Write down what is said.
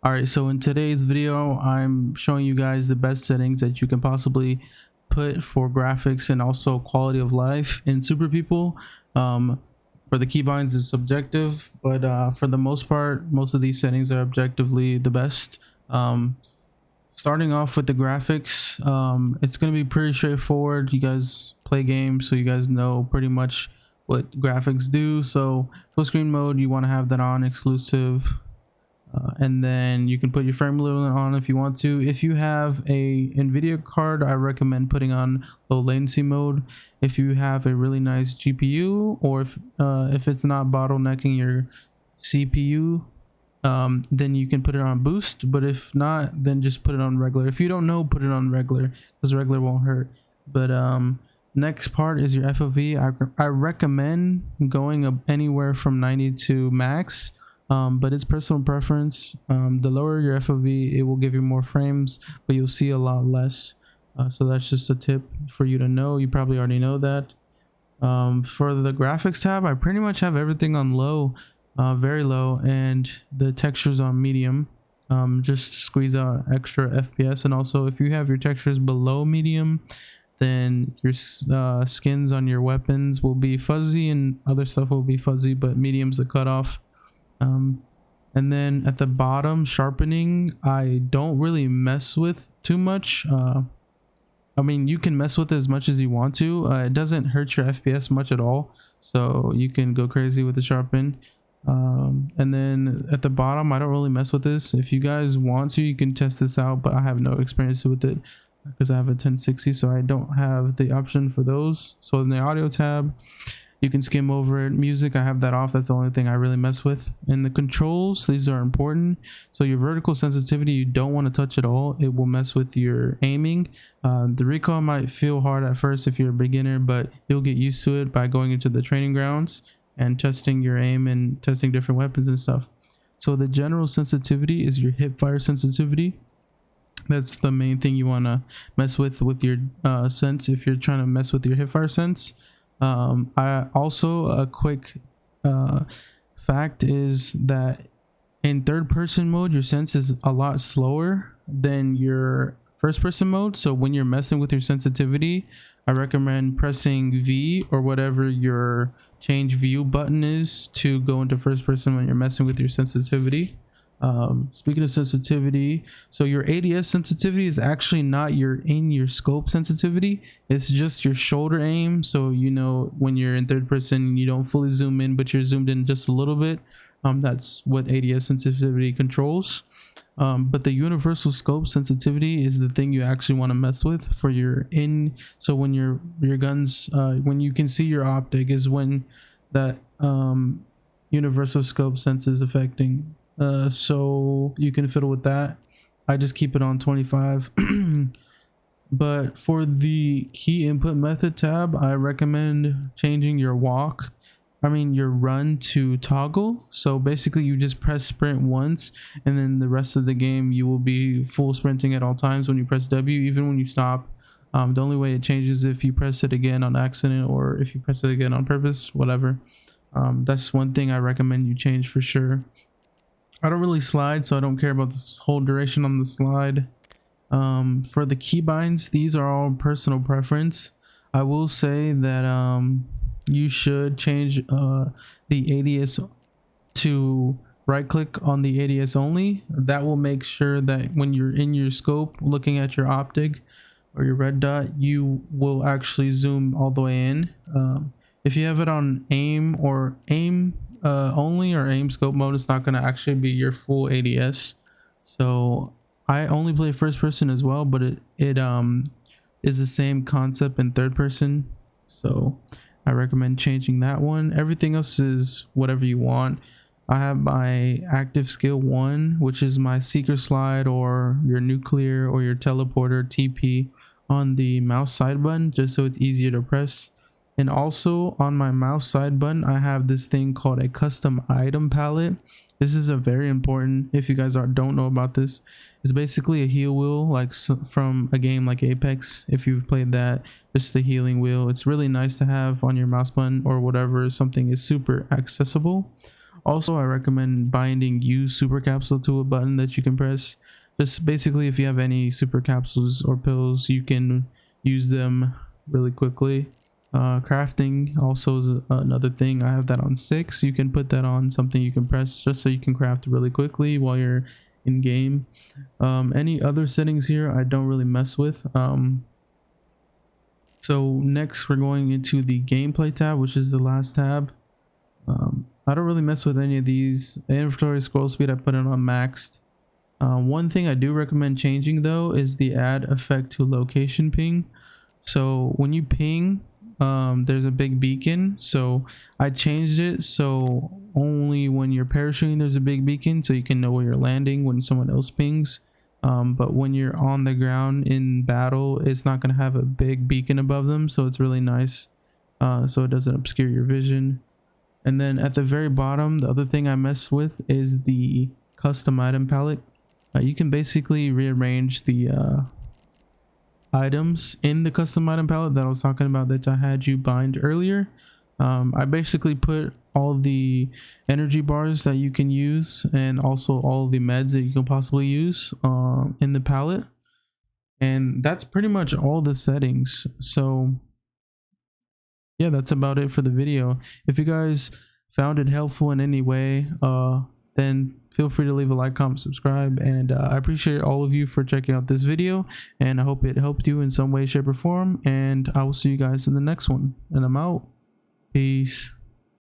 Alright, so in today's video, I'm showing you guys the best settings that you can possibly put for graphics and also quality of life in Super People. For the keybinds, it's subjective, but for the most part, most of these settings are objectively the best. Starting off with the graphics, it's going to be pretty straightforward. You guys play games, so you guys know pretty much what graphics do. So full screen mode, you want to have that on exclusive. And then you can put your frame limit on if you want to. If you have a NVIDIA card, I recommend putting on low latency mode. If you have a really nice GPU, or if it's not bottlenecking your CPU, then you can put it on boost. But if not, then just put it on regular. If you don't know, put it on regular, because regular won't hurt. But next part is your FOV. I recommend going up anywhere from 90 to max. But it's personal preference. The lower your FOV, it will give you more frames, but you'll see a lot less. So that's just a tip for you to know. You probably already know that. For the graphics tab, I pretty much have everything on low, very low, and the textures on medium. Just squeeze out extra FPS. And also, if you have your textures below medium, then your skins on your weapons will be fuzzy and other stuff will be fuzzy, but medium's the cutoff. And then at the bottom, sharpening, I don't really mess with too much. I mean, you can mess with it as much as you want to. It doesn't hurt your FPS much at all, so you can go crazy with the sharpen. And then at the bottom, I don't really mess with this. If you guys want to, you can test this out, but I have no experience with it because I have a 1060, so I don't have the option for those. So in the audio tab, you can skim over it. Music, I have that off. That's the only thing I really mess with. And the controls, these are important. So your vertical sensitivity, you don't want to touch at all. It will mess with your aiming. The recoil might feel hard at first if you're a beginner, but you'll get used to it by going into the training grounds and testing your aim and testing different weapons and stuff. So the general sensitivity is your hip fire sensitivity. That's the main thing you want to mess with your sense if you're trying to mess with your hip fire sense. I also, a quick fact is that in third person mode, your sense is a lot slower than your first person mode. So when you're messing with your sensitivity, I recommend pressing V or whatever your change view button is to go into first person when you're messing with your sensitivity. Speaking of sensitivity, so your ADS sensitivity is actually not your in your scope sensitivity. It's just your shoulder aim. So you know when you're in third person, you don't fully zoom in, but you're zoomed in just a little bit. That's what ADS sensitivity controls. But the universal scope sensitivity is the thing you actually want to mess with for your in. So when your guns, when you can see your optic, is when that universal scope sense is affecting. So you can fiddle with that. I just keep it on 25. But for the key input method tab, I recommend changing your your run to toggle. So basically you just press sprint once, and then the rest of the game you will be full sprinting at all times when you press W, even when you stop. The only way it changes if you press it again on accident or if you press it again on purpose, whatever. That's one thing I recommend you change for sure. I don't really slide, so I don't care about this whole duration on the slide. For the keybinds, these are all personal preference. I will say that you should change the ADS to right click on the ADS only. That will make sure that when you're in your scope looking at your optic or your red dot, you will actually zoom all the way in. If you have it on aim only or aim scope mode, it's not going to actually be your full ADS. So I only play first person as well, but it is the same concept in third person, so I recommend changing that one. Everything else is whatever you want. I have my active skill 1, which is my seeker slide or your nuclear or your teleporter TP on the mouse side button, just so it's easier to press. And also on my mouse side button, I have this thing called a custom item palette. This is a very important, if you guys don't know about this, it's basically a heal wheel, like from a game like Apex. If you've played that, just the healing wheel. It's really nice to have on your mouse button or whatever. Something is super accessible. Also, I recommend binding use super capsule to a button that you can press. Just basically, if you have any super capsules or pills, you can use them really quickly. Crafting also is another thing. I have that on 6. You can put that on something you can press just so you can craft really quickly while you're in game. Any other settings here I don't really mess with. So next we're going into the gameplay tab, which is the last tab. I don't really mess with any of these. Inventory scroll speed, I put it on maxed. One thing I do recommend changing though is the add effect to location ping. So when you ping, there's a big beacon. So I changed it so only when you're parachuting there's a big beacon, so you can know where you're landing when someone else pings. But when you're on the ground in battle, it's not going to have a big beacon above them, so it's really nice, so it doesn't obscure your vision. And then at the very bottom, the other thing I messed with is the custom item palette. You can basically rearrange the items in the custom item palette that I was talking about that I had you bind earlier. I basically put all the energy bars that you can use and also all the meds that you can possibly use in the palette, and that's pretty much all the settings. So yeah, that's about it for the video. If you guys found it helpful in any way, then feel free to leave a like, comment, subscribe, and I appreciate all of you for checking out this video, and I hope it helped you in some way, shape, or form, and I will see you guys in the next one, and I'm out. Peace.